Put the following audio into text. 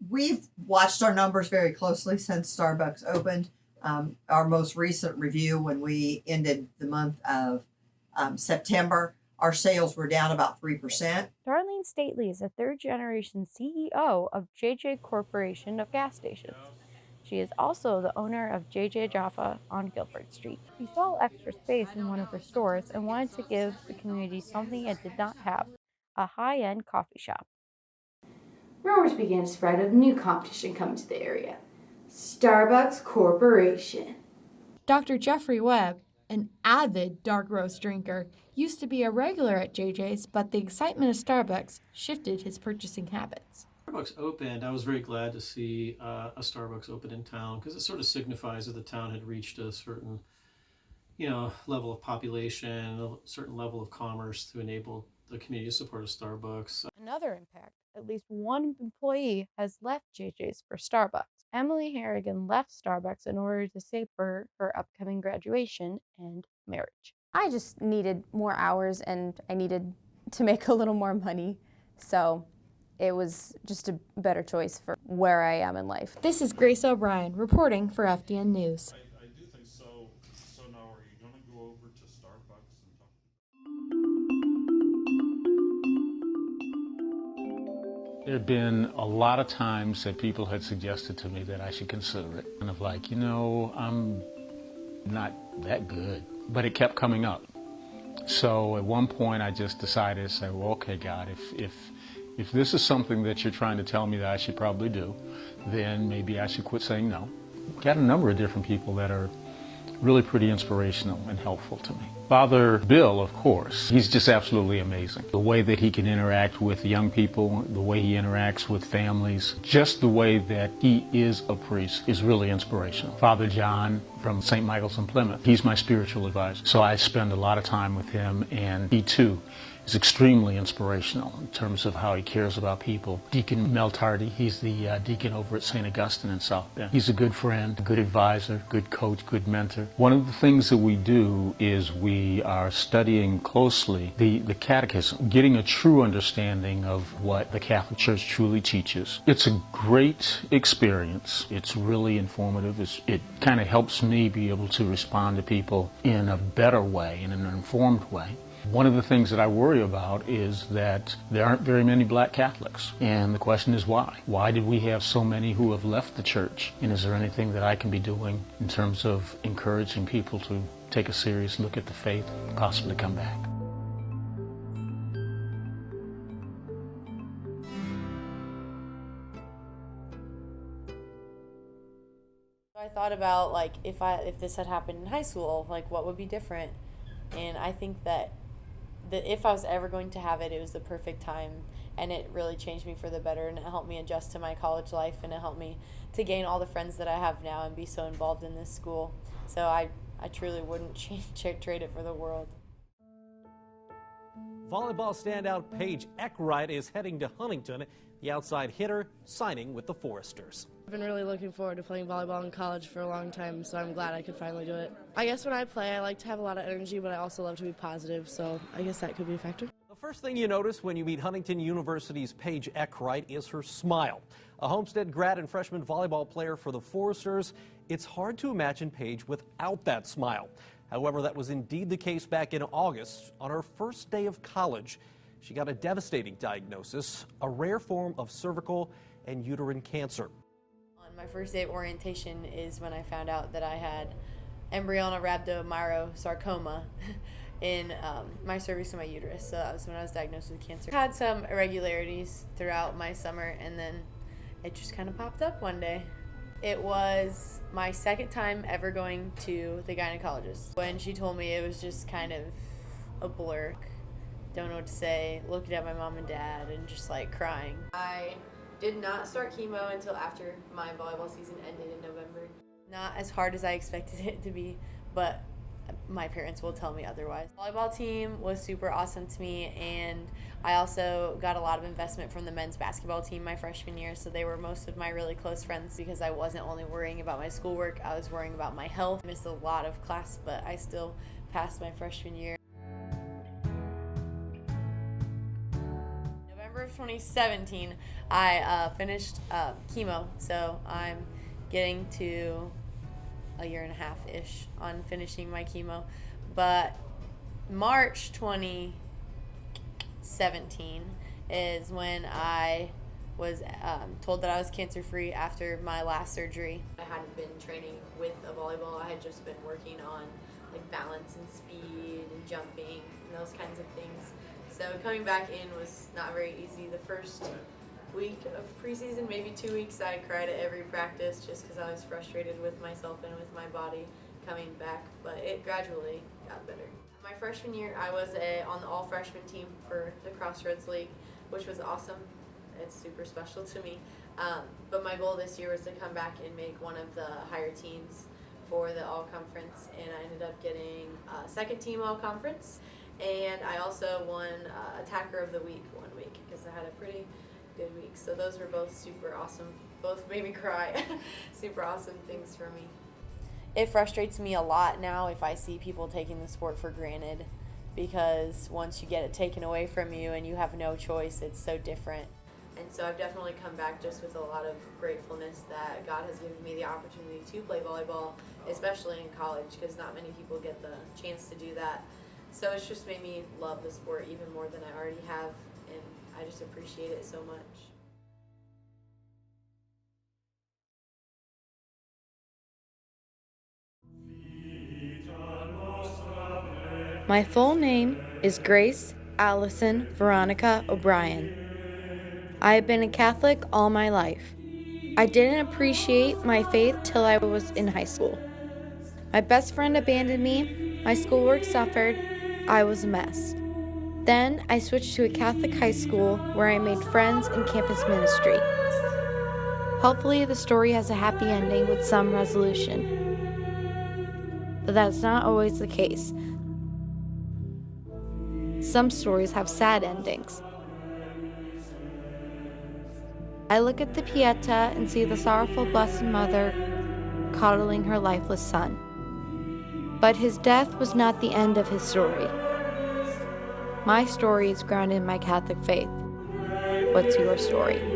We've watched our numbers very closely since Starbucks opened. Our most recent review, when we ended the month of September, our sales were down about 3%. Darlene Stately is a third-generation CEO of JJ Corporation of Gas Stations. She is also the owner of JJ Jaffa on Guilford Street. She saw extra space in one of her stores and wanted to give the community something it did not have, a high-end coffee shop. Rumors began to spread of new competition coming to the area. Starbucks Corporation. Dr. Jeffrey Webb, an avid dark roast drinker, used to be a regular at JJ's, but the excitement of Starbucks shifted his purchasing habits. Starbucks opened, I was very glad to see a Starbucks open in town, because it sort of signifies that the town had reached a certain, level of population, a certain level of commerce to enable the community to support a Starbucks. Another impact, at least one employee has left JJ's for Starbucks. Emily Harrigan left Starbucks in order to save for her upcoming graduation and marriage. I just needed more hours and I needed to make a little more money, so it was just a better choice for where I am in life. This is Grace O'Brien reporting for FDN News. I do think so. So now are you going to go over to Starbucks and talk to them? There have been a lot of times that people had suggested to me that I should consider it. Kind of like, I'm not that good. But it kept coming up. So at one point I just decided to say, well, okay, God, if this is something that you're trying to tell me that I should probably do, then maybe I should quit saying no. Got a number of different people that are really pretty inspirational and helpful to me. Father Bill, of course, he's just absolutely amazing. The way that he can interact with young people, the way he interacts with families, just the way that he is a priest is really inspirational. Father John from St. Michael's in Plymouth, he's my spiritual advisor. So I spend a lot of time with him, and he too is extremely inspirational in terms of how he cares about people. Deacon Mel Tardy, he's the deacon over at St. Augustine in South Bend. He's a good friend, a good advisor, good coach, good mentor. One of the things that we do is we are studying closely the catechism, getting a true understanding of what the Catholic Church truly teaches. It's a great experience. It's really informative. It kind of helps me be able to respond to people in a better way, in an informed way. One of the things that I worry about is that there aren't very many black Catholics. And the question is why? Why did we have so many who have left the church? And is there anything that I can be doing in terms of encouraging people to take a serious look at the faith and possibly come back? I thought about if this had happened in high school, what would be different? And I think that if I was ever going to have it, it was the perfect time, and it really changed me for the better, and it helped me adjust to my college life, and it helped me to gain all the friends that I have now and be so involved in this school. So I truly wouldn't trade it for the world. Volleyball standout Paige Eckwright is heading to Huntington, the outside hitter signing with the Foresters. I've been really looking forward to playing volleyball in college for a long time, so I'm glad I could finally do it. I guess when I play, I like to have a lot of energy, but I also love to be positive, so I guess that could be a factor. The first thing you notice when you meet Huntington University's Paige Eckwright is her smile. A Homestead grad and freshman volleyball player for the Foresters, it's hard to imagine Paige without that smile. However, that was indeed the case back in August. On her first day of college, she got a devastating diagnosis, a rare form of cervical and uterine cancer. On my first day of orientation is when I found out that I had embryonal rhabdomyosarcoma in my cervix and my uterus. So that was when I was diagnosed with cancer. I had some irregularities throughout my summer, and then it just kind of popped up one day. It was my second time ever going to the gynecologist. When she told me, it was just kind of a blur. Don't know what to say, looking at my mom and dad and just crying. I did not start chemo until after my volleyball season ended in November. Not as hard as I expected it to be, but my parents will tell me otherwise. The volleyball team was super awesome to me, and I also got a lot of investment from the men's basketball team my freshman year, so they were most of my really close friends because I wasn't only worrying about my schoolwork, I was worrying about my health. I missed a lot of class, but I still passed my freshman year. November of 2017, I finished chemo, so I'm getting to a year and a half-ish on finishing my chemo. But March 2017 is when I was told that I was cancer-free after my last surgery. I hadn't been training with a volleyball. I had just been working on like balance and speed and jumping and those kinds of things. So coming back in was not very easy. The first week of preseason, maybe 2 weeks, I cried at every practice just because I was frustrated with myself and with my body coming back, but it gradually got better. My freshman year, I was on the all-freshman team for the Crossroads League, which was awesome. It's super special to me. But my goal this year was to come back and make one of the higher teams for the all-conference, and I ended up getting second team all-conference, and I also won Attacker of the Week one week because I had a pretty good week. So those were both super awesome. Both made me cry. Super awesome things for me. It frustrates me a lot now if I see people taking the sport for granted, because once you get it taken away from you and you have no choice, it's so different. And so I've definitely come back just with a lot of gratefulness that God has given me the opportunity to play volleyball, especially in college, because not many people get the chance to do that. So it's just made me love the sport even more than I already have, and I just appreciate it so much. My full name is Grace Allison Veronica O'Brien. I have been a Catholic all my life. I didn't appreciate my faith till I was in high school. My best friend abandoned me, my schoolwork suffered, I was a mess. Then I switched to a Catholic high school where I made friends in campus ministry. Hopefully the story has a happy ending with some resolution. But that's not always the case. Some stories have sad endings. I look at the Pieta and see the sorrowful Blessed Mother coddling her lifeless son. But his death was not the end of his story. My story is grounded in my Catholic faith. What's your story?